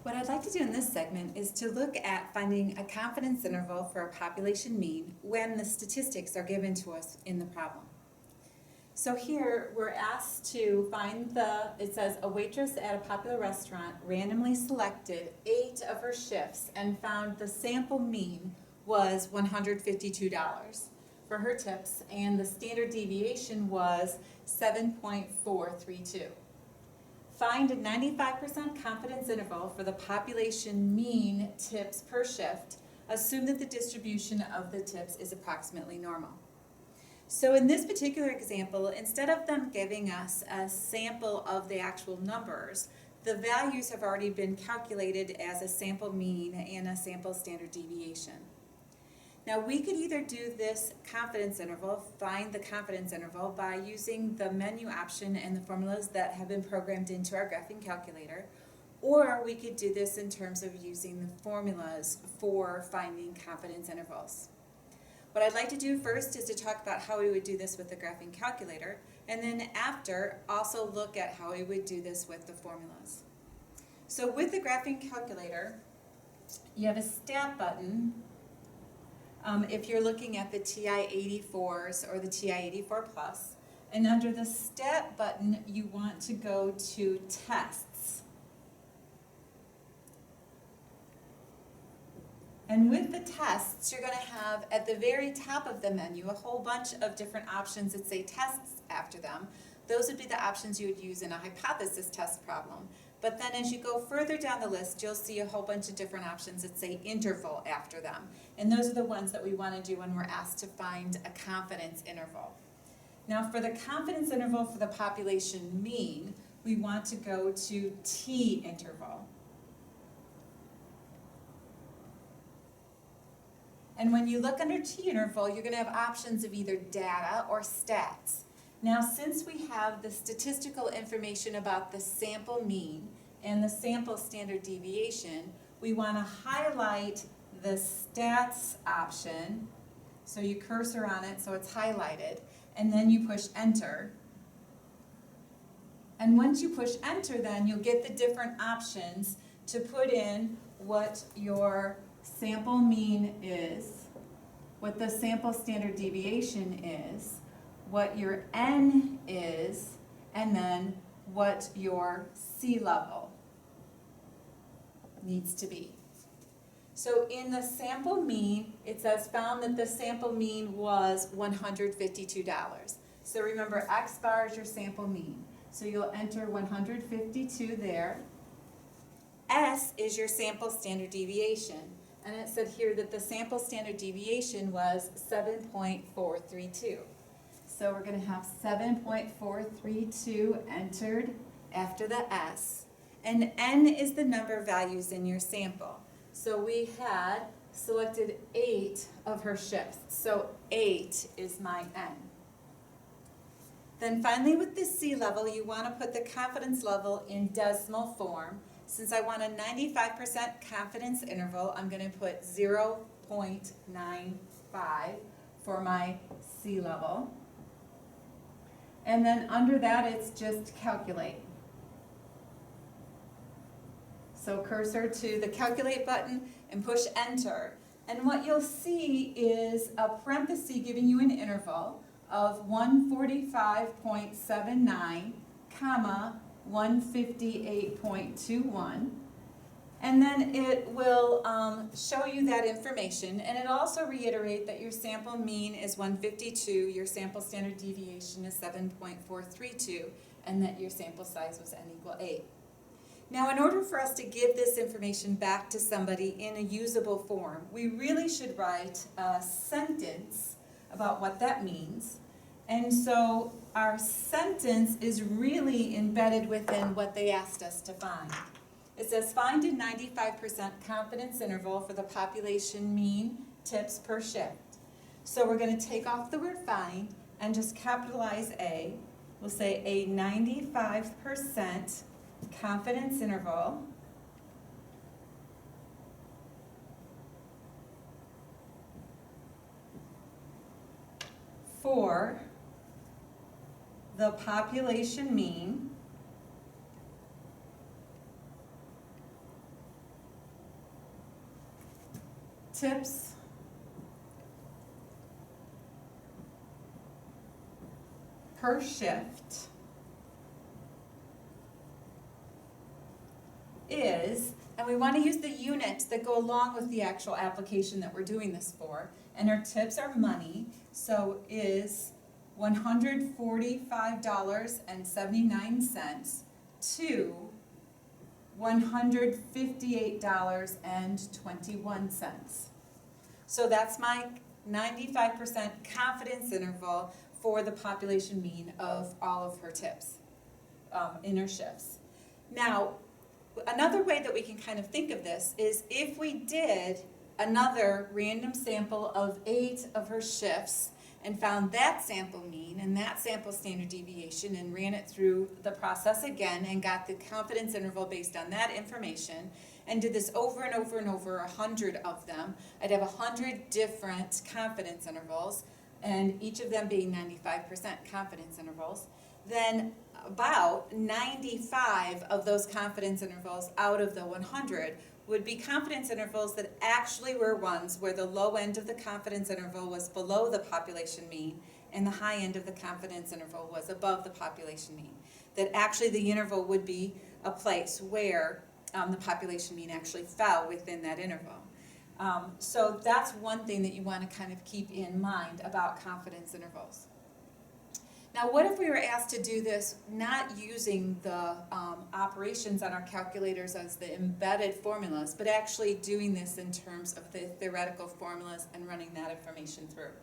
What I'd like to do in this segment is to look at finding a confidence interval for a population mean when the statistics are given to us in the problem. So here we're asked to find it says a waitress at a popular restaurant randomly selected 8 of her shifts and found the sample mean was $152 for her tips, and the standard deviation was 7.432. Find a 95% confidence interval for the population mean tips per shift. Assume that the distribution of the tips is approximately normal. So in this particular example, instead of them giving us a sample of the actual numbers, the values have already been calculated as a sample mean and a sample standard deviation. Now we could either do this confidence interval, find the confidence interval, by using the menu option and the formulas that have been programmed into our graphing calculator, or we could do this in terms of using the formulas for finding confidence intervals. What I'd like to do first is to talk about how we would do this with the graphing calculator, and then after also look at how we would do this with the formulas. So with the graphing calculator, you have a stat button. If you're looking at the TI-84s or the TI-84 Plus, and under the stat button you want to go to tests. And with the tests, you're going to have at the very top of the menu a whole bunch of different options that say tests after them. Those would be the options you would use in a hypothesis test problem. But then as you go further down the list, you'll see a whole bunch of different options that say interval after them. And those are the ones that we want to do when we're asked to find a confidence interval. Now for the confidence interval for the population mean, we want to go to T interval. And when you look under T interval, you're going to have options of either data or stats. Now, since we have the statistical information about the sample mean and the sample standard deviation, we want to highlight the stats option. So you cursor on it so it's highlighted, and then you push enter. And once you push enter, then you'll get the different options to put in what your sample mean is, what the sample standard deviation is, what your N is, and then what your C level needs to be. So in the sample mean, it says found that the sample mean was $152. So remember, X bar is your sample mean. So you'll enter 152 there. S is your sample standard deviation. And it said here that the sample standard deviation was 7.432. So we're going to have 7.432 entered after the S. And N is the number of values in your sample. So we had selected 8 of her shifts. So 8 is my N. Then finally with the C level, you want to put the confidence level in decimal form. Since I want a 95% confidence interval, I'm going to put 0.95 for my C level. And then under that, it's just calculate. So cursor to the calculate button and push enter. And what you'll see is a parenthesis giving you an interval of 145.79, comma, 158.21. And then it will show you that information, and it also reiterate that your sample mean is 152, your sample standard deviation is 7.432, and that your sample size was N equal 8. Now, in order for us to give this information back to somebody in a usable form, we really should write a sentence about what that means. And so our sentence is really embedded within what they asked us to find. It says find a 95% confidence interval for the population mean tips per shift. So we're going to take off the word find and just capitalize A. We'll say a 95% confidence interval for the population mean tips per shift is, and we want to use the units that go along with the actual application that we're doing this for, and our tips are money, so is $145.79 to $158.21. So that's my 95% confidence interval for the population mean of all of her tips in her shifts. Now, another way that we can kind of think of this is if we did another random sample of 8 of her shifts and found that sample mean and that sample standard deviation and ran it through the process again and got the confidence interval based on that information and did this over and over and over 100 of them, I'd have 100 different confidence intervals, and each of them being 95% confidence intervals. Then about 95 of those confidence intervals out of the 100 would be confidence intervals that actually were ones where the low end of the confidence interval was below the population mean and the high end of the confidence interval was above the population mean. That actually the interval would be a place where the population mean actually fell within that interval. So that's one thing that you want to kind of keep in mind about confidence intervals. Now, what if we were asked to do this not using the operations on our calculators as the embedded formulas, but actually doing this in terms of the theoretical formulas and running that information through?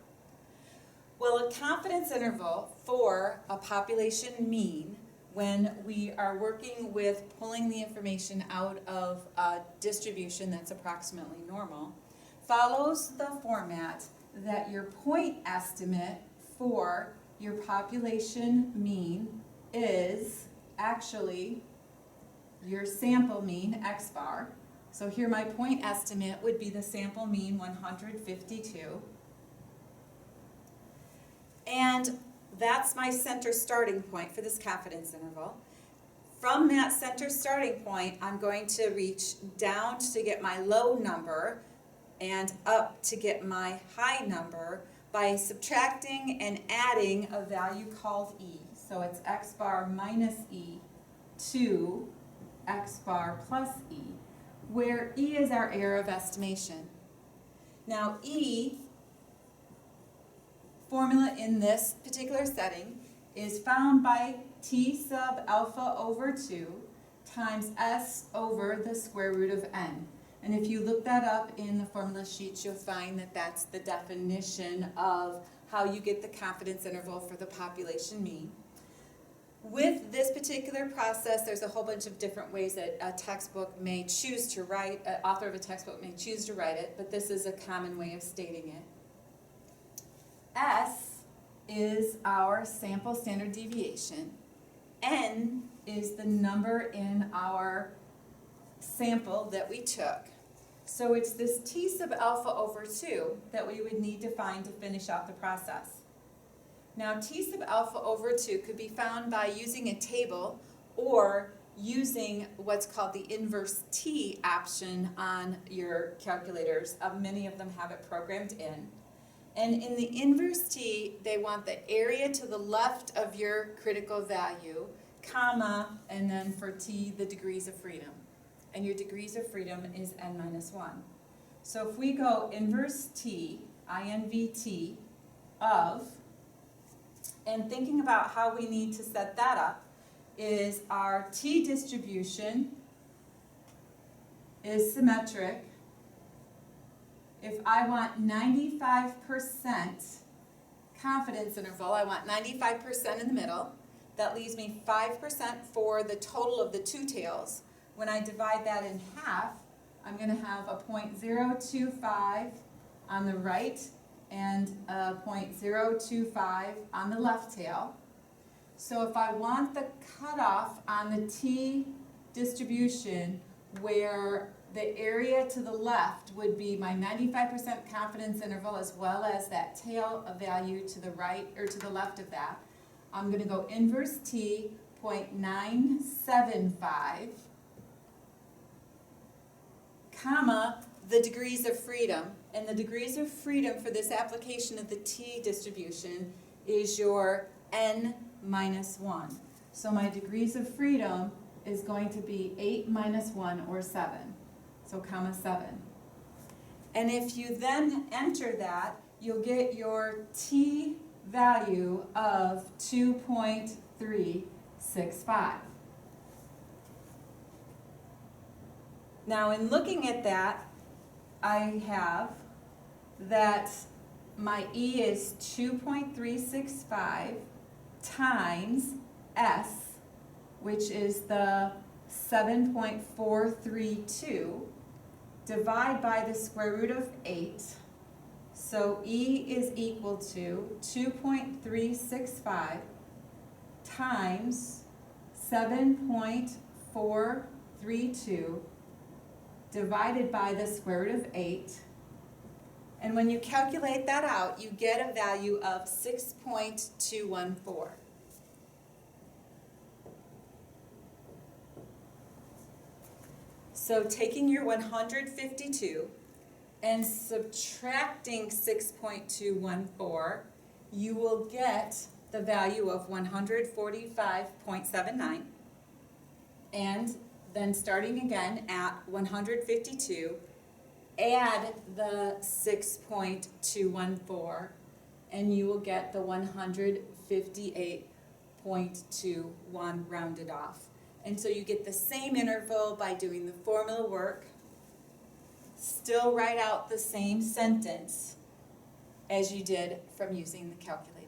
Well, a confidence interval for a population mean, when we are working with pulling the information out of a distribution that's approximately normal, follows the format that your point estimate for your population mean is actually your sample mean, x bar. So here my point estimate would be the sample mean 152. And that's my center starting point for this confidence interval. From that center starting point, I'm going to reach down to get my low number and up to get my high number by subtracting and adding a value called e. So it's x bar minus e to x bar plus e, where e is our error of estimation. Now e, formula in this particular setting, is found by t sub alpha over 2 times s over the square root of n. And if you look that up in the formula sheets, you'll find that that's the definition of how you get the confidence interval for the population mean. With this particular process, there's a whole bunch of different ways that a textbook may choose to write, an author of a textbook may choose to write it, but this is a common way of stating it. S is our sample standard deviation. N is the number in our sample that we took. So it's this t sub alpha over 2 that we would need to find to finish out the process. Now t sub alpha over 2 could be found by using a table or using what's called the inverse t option on your calculators. Many of them have it programmed in. And in the inverse t, they want the area to the left of your critical value, comma, and then for t, the degrees of freedom. And your degrees of freedom is n minus 1. So if we go inverse t, INVT, of, and thinking about how we need to set that up, is our t distribution is symmetric. If I want 95% confidence interval, I want 95% in the middle. That leaves me 5% for the total of the two tails. When I divide that in half, I'm going to have a 0.025 on the right and a 0.025 on the left tail. So if I want the cutoff on the t distribution where the area to the left would be my 95% confidence interval as well as that tail value to the right or to the left of that, I'm going to go inverse t 0.975, comma, the degrees of freedom, And the degrees of freedom for this application of the t-distribution is your n minus 1. So my degrees of freedom is going to be 8 minus 1, or 7. So comma 7. And if you then enter that, you'll get your t value of 2.365. Now in looking at that, I have that my E is 2.365 times S, which is the 7.432, divide by the square root of 8. So E is equal to 2.365 times 7.432 divided by the square root of 8. And when you calculate that out, you get a value of 6.214. So taking your 152 and subtracting 6.214, you will get the value of 145.79. And then starting again at 152, add the 6.214, and you will get the 158.21 rounded off. And so you get the same interval by doing the formula work, still write out the same sentence as you did from using the calculator.